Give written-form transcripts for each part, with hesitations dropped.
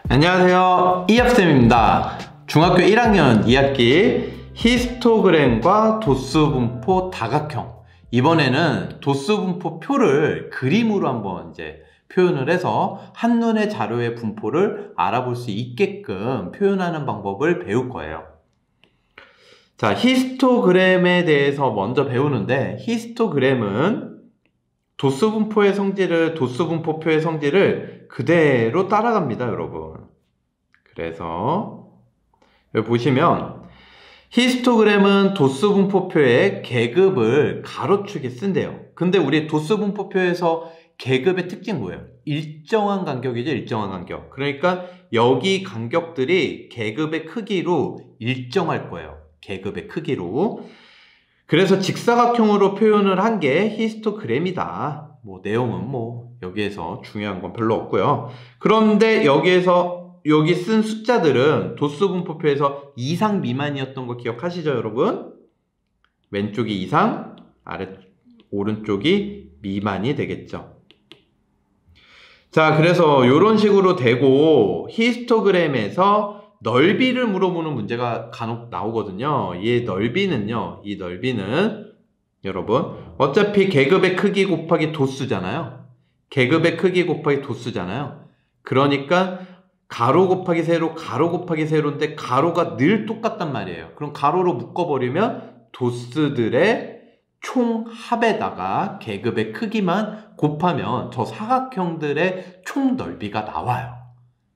안녕하세요. 이합쌤입니다. 중학교 1학년 2학기 히스토그램과 도수분포 다각형. 이번에는 도수분포 표를 그림으로 한번 표현을 해서 한눈에 자료의 분포를 알아볼 수 있게끔 표현하는 방법을 배울 거예요. 자, 히스토그램에 대해서 먼저 배우는데, 히스토그램은 도수분포의 성질을, 도수분포표의 성질을 그대로 따라갑니다, 여러분. 그래서 여기 보시면 히스토그램은 도수분포표의 계급을 가로축에 쓴대요. 근데 우리 도수분포표에서 계급의 특징 뭐예요? 일정한 간격이죠, 일정한 간격. 그러니까 여기 간격들이 계급의 크기로 일정할 거예요. 계급의 크기로. 그래서 직사각형으로 표현을 한 게 히스토그램이다. 내용은 여기에서 중요한 건 별로 없고요. 그런데 여기 쓴 숫자들은 도수분포표에서 이상 미만이었던 거 기억하시죠, 여러분? 왼쪽이 이상, 오른쪽이 미만이 되겠죠. 자, 그래서 이런 식으로 되고 히스토그램에서 넓이를 물어보는 문제가 간혹 나오거든요. 이 넓이는 여러분 어차피 계급의 크기 곱하기 도수잖아요. 계급의 크기 곱하기 도수잖아요. 그러니까 가로 곱하기 세로, 가로 곱하기 세로인데 가로가 늘 똑같단 말이에요. 그럼 가로로 묶어버리면 도수들의 총합에다가 계급의 크기만 곱하면 저 사각형들의 총 넓이가 나와요.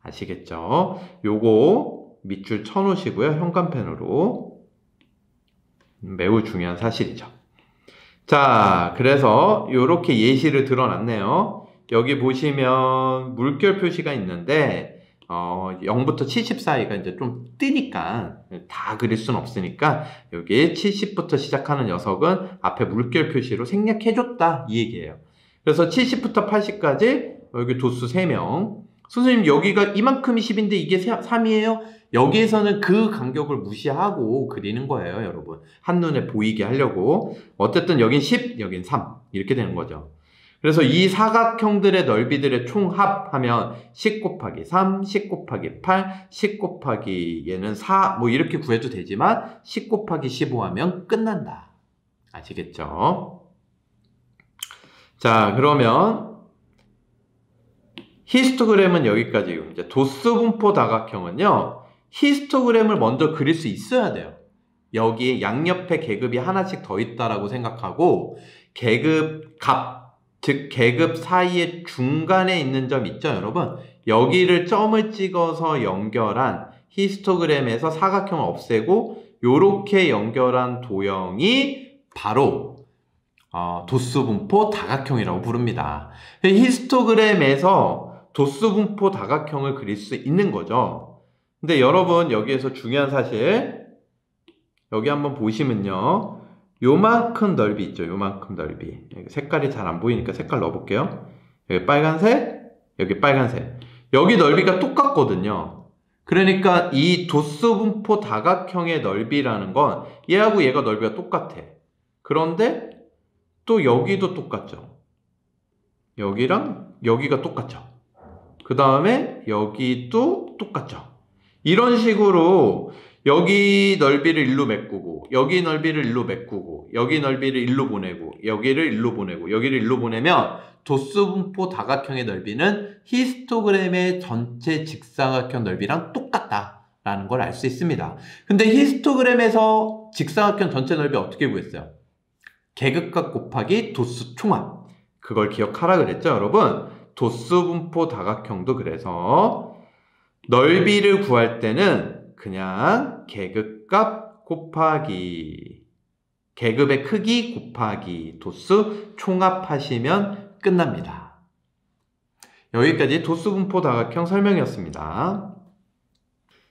아시겠죠? 요거 밑줄 쳐놓으시고요. 현관펜으로. 매우 중요한 사실이죠. 자, 그래서 요렇게 예시를 드러놨네요. 여기 보시면 물결 표시가 있는데 0부터 70 사이가 좀 뜨니까 다 그릴 수는 없으니까 여기 70부터 시작하는 녀석은 앞에 물결 표시로 생략해줬다 이 얘기예요. 그래서 70부터 80까지 여기 도수 3명. 선생님 여기가 이만큼이 10인데 이게 3이에요? 여기에서는 그 간격을 무시하고 그리는 거예요, 여러분. 한눈에 보이게 하려고. 어쨌든 여긴 10, 여긴 3 이렇게 되는 거죠. 그래서 이 사각형들의 넓이들의 총합하면 10 곱하기 3, 10 곱하기 8, 10 곱하기 얘는 4 이렇게 구해도 되지만 10 곱하기 15 하면 끝난다. 아시겠죠? 자, 그러면 히스토그램은 여기까지고 이제 도수분포 다각형은요. 히스토그램을 먼저 그릴 수 있어야 돼요. 여기 양옆에 계급이 하나씩 더 있다라고 생각하고 계급 값, 즉 계급 사이의 중간에 있는 점 있죠, 여러분? 여기를 점을 찍어서 연결한 히스토그램에서 사각형을 없애고 요렇게 연결한 도형이 바로 도수분포 다각형이라고 부릅니다. 히스토그램에서 도수분포 다각형을 그릴 수 있는 거죠. 근데 여러분 여기에서 중요한 사실 여기 한번 보시면요. 요만큼 넓이 있죠. 요만큼 넓이. 색깔이 잘 안 보이니까 색깔 넣어볼게요. 여기 빨간색, 여기 빨간색. 여기 넓이가 똑같거든요. 그러니까 이 도수분포 다각형의 넓이라는 건 얘하고 얘가 넓이가 똑같아. 그런데 또 여기도 똑같죠. 여기랑 여기가 똑같죠. 그 다음에 여기도 똑같죠. 이런 식으로 여기 넓이를 일로 메꾸고 여기 넓이를 일로 메꾸고 여기 넓이를 일로 보내고 여기를 일로 보내고 여기를 일로 보내면 도수분포 다각형의 넓이는 히스토그램의 전체 직사각형 넓이랑 똑같다라는 걸 알 수 있습니다. 근데 히스토그램에서 직사각형 전체 넓이 어떻게 구했어요? 계급값 곱하기 도수 총합. 그걸 기억하라 그랬죠, 여러분? 도수분포 다각형도 그래서 넓이를 구할 때는 그냥 계급값 곱하기 계급의 크기 곱하기 도수 총합하시면 끝납니다. 여기까지 도수분포 다각형 설명이었습니다.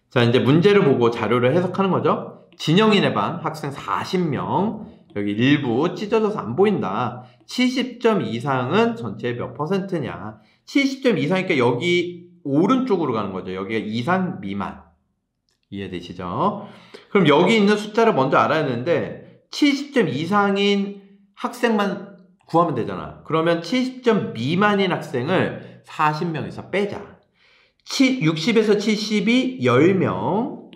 자, 이제 문제를 보고 자료를 해석하는 거죠. 진영인의 반 학생 40명. 여기 일부 찢어져서 안 보인다. 70점 이상은 전체의 몇 %냐. 70점 이상이니까 여기 오른쪽으로 가는 거죠. 여기가 이상 미만. 이해되시죠? 그럼 여기 있는 숫자를 먼저 알아야 되는데 70점 이상인 학생만 구하면 되잖아. 그러면 70점 미만인 학생을 40명에서 빼자. 60에서 70이 10명.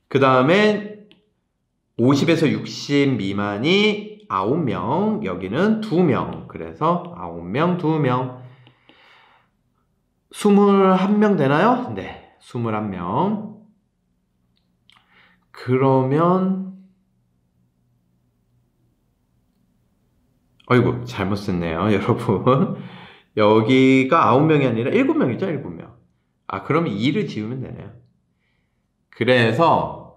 그 다음에 50에서 60 미만이 9명. 여기는 2명. 그래서 9명, 2명. 21명 되나요? 네, 21명. 그러면 어이구, 잘못 썼네요, 여러분. 여기가 9명이 아니라 7명이죠, 7명. 아, 그러면 2를 지우면 되네요. 그래서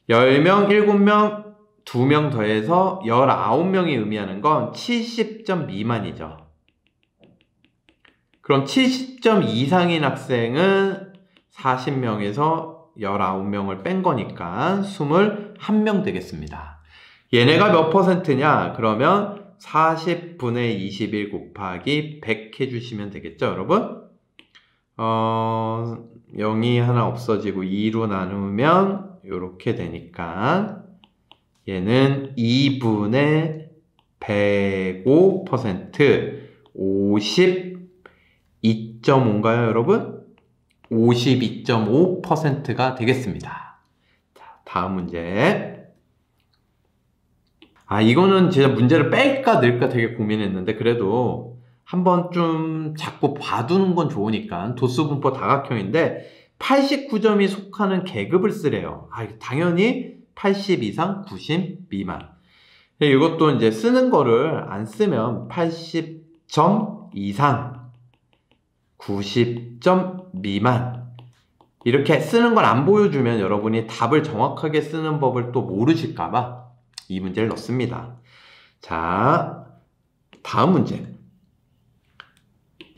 10명, 7명, 2명 더해서 19명이 의미하는 건 70점 미만이죠. 그럼 70점 이상인 학생은 40명에서 19명을 뺀 거니까 21명 되겠습니다. 얘네가 몇 퍼센트냐? 그러면 40분의 21 곱하기 100 해주시면 되겠죠, 여러분? 0이 하나 없어지고 2로 나누면 이렇게 되니까 얘는 2분의 105%, 52.5인가요, 여러분? 52.5%가 되겠습니다. 자, 다음 문제. 아, 이거는 진짜 문제를 뺄까 넣을까 되게 고민했는데 그래도 한번 좀 자꾸 봐두는 건 좋으니까 도수분포 다각형인데 89점이 속하는 계급을 쓰래요. 아, 당연히 80 이상, 90 미만. 이것도 이제 쓰는 거를 안 쓰면 80점 이상, 90점 미만 이렇게 쓰는 걸 안 보여주면 여러분이 답을 정확하게 쓰는 법을 또 모르실까봐 이 문제를 넣습니다. 자, 다음 문제.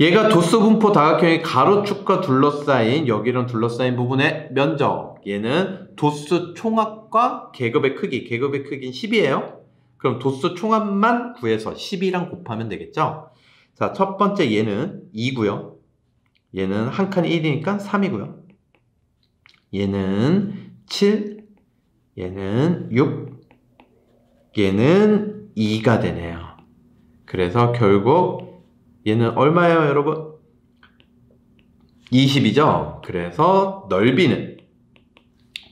얘가 도수분포 다각형의 가로축과 둘러싸인, 여기랑 둘러싸인 부분의 면적. 얘는 도수 총합과 계급의 크기. 계급의 크기는 10이에요. 그럼 도수 총합만 구해서 10이랑 곱하면 되겠죠? 자, 첫 번째 얘는 2고요. 얘는 한 칸이 1이니까 3이고요. 얘는 7, 얘는 6, 얘는 2가 되네요. 그래서 결국 얘는 얼마예요, 여러분? 20이죠? 그래서 넓이는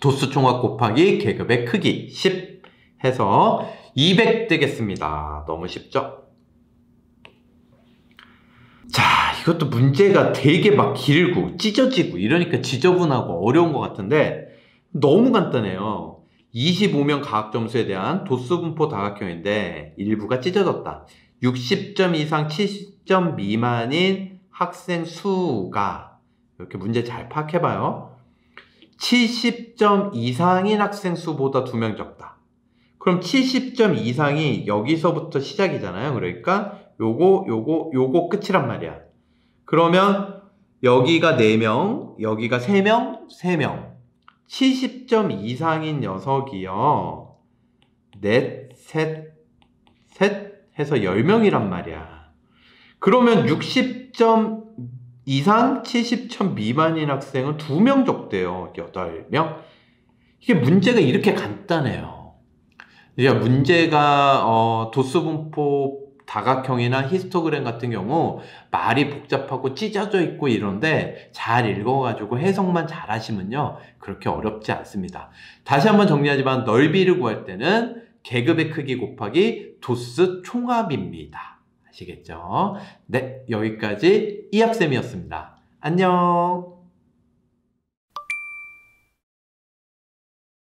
도수 총합 곱하기 계급의 크기 10 해서 200 되겠습니다. 너무 쉽죠? 자, 이것도 문제가 되게 막 길고 찢어지고 이러니까 지저분하고 어려운 것 같은데 너무 간단해요. 25명 가학점수에 대한 도수분포 다각형인데 일부가 찢어졌다. 60점 이상 70점 미만인 학생 수가, 이렇게 문제 잘 파악해봐요. 70점 이상인 학생 수보다 2명 적다. 그럼 70점 이상이 여기서부터 시작이잖아요. 그러니까 요거 끝이란 말이야. 그러면 여기가 4명, 여기가 3명, 3명. 70점 이상인 녀석이요. 넷, 셋 해서 10명이란 말이야. 그러면 60점 이상 70점 미만인 학생은 2명 적대요. 8명. 이게 문제가 이렇게 간단해요. 그러니까 문제가 도수분포 다각형이나 히스토그램 같은 경우 말이 복잡하고 찢어져 있고 이런데 잘 읽어가지고 해석만 잘 하시면요 그렇게 어렵지 않습니다. 다시 한번 정리하지만 넓이를 구할 때는 계급의 크기 곱하기 도수 총합입니다. 아시겠죠? 네, 여기까지 이학쌤이었습니다. 안녕.